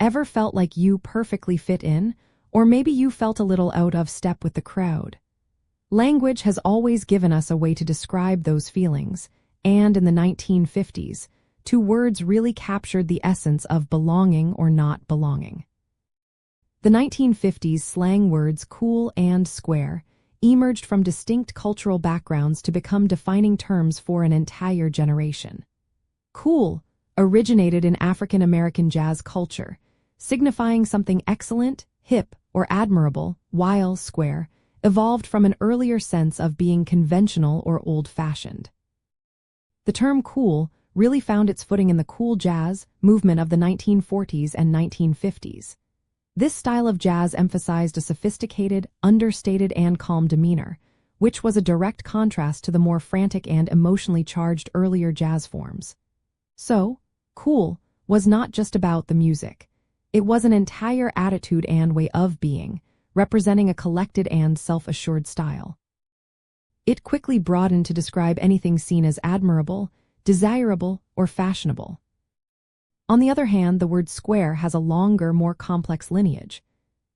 Ever felt like you perfectly fit in, or maybe you felt a little out of step with the crowd? Language has always given us a way to describe those feelings, and in the 1950s, two words really captured the essence of belonging or not belonging. The 1950s slang words cool and square emerged from distinct cultural backgrounds to become defining terms for an entire generation. Cool originated in African American jazz culture, signifying something excellent, hip, or admirable, while square evolved from an earlier sense of being conventional or old-fashioned. The term cool really found its footing in the cool jazz movement of the 1940s and 1950s. This style of jazz emphasized a sophisticated, understated, and calm demeanor, which was a direct contrast to the more frantic and emotionally charged earlier jazz forms. So, cool was not just about the music. It was an entire attitude and way of being, representing a collected and self-assured style. It quickly broadened to describe anything seen as admirable, desirable, or fashionable. On the other hand, the word square has a longer, more complex lineage.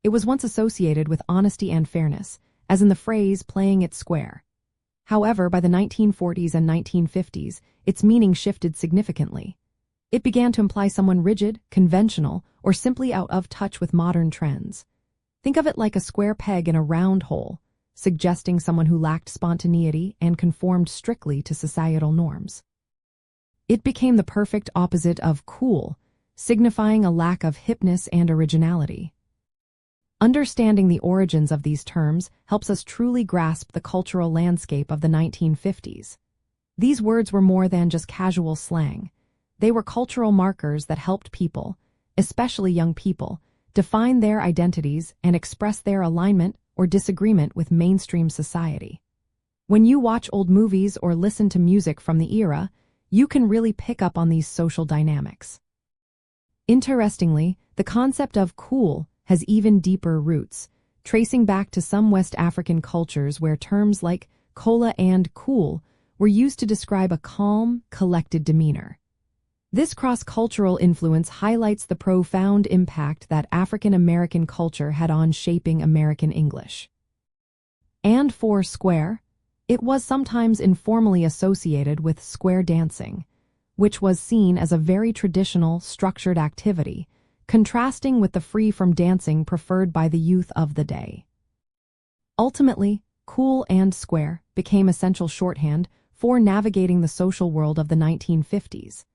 It was once associated with honesty and fairness, as in the phrase playing it square. However, by the 1940s and 1950s, its meaning shifted significantly. It began to imply someone rigid, conventional, or simply out of touch with modern trends. Think of it like a square peg in a round hole, suggesting someone who lacked spontaneity and conformed strictly to societal norms. It became the perfect opposite of cool, signifying a lack of hipness and originality. Understanding the origins of these terms helps us truly grasp the cultural landscape of the 1950s. These words were more than just casual slang. They were cultural markers that helped people, especially young people, define their identities and express their alignment or disagreement with mainstream society. When you watch old movies or listen to music from the era, you can really pick up on these social dynamics. Interestingly, the concept of cool has even deeper roots, tracing back to some West African cultures where terms like cola and cool were used to describe a calm, collected demeanor. This cross-cultural influence highlights the profound impact that African American culture had on shaping American English. And for square, it was sometimes informally associated with square dancing, which was seen as a very traditional, structured activity, contrasting with the free-from dancing preferred by the youth of the day. Ultimately, cool and square became essential shorthand for navigating the social world of the 1950s.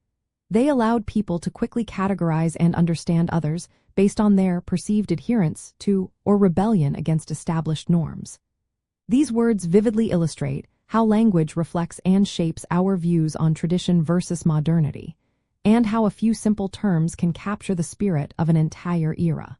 They allowed people to quickly categorize and understand others based on their perceived adherence to or rebellion against established norms. These words vividly illustrate how language reflects and shapes our views on tradition versus modernity, and how a few simple terms can capture the spirit of an entire era.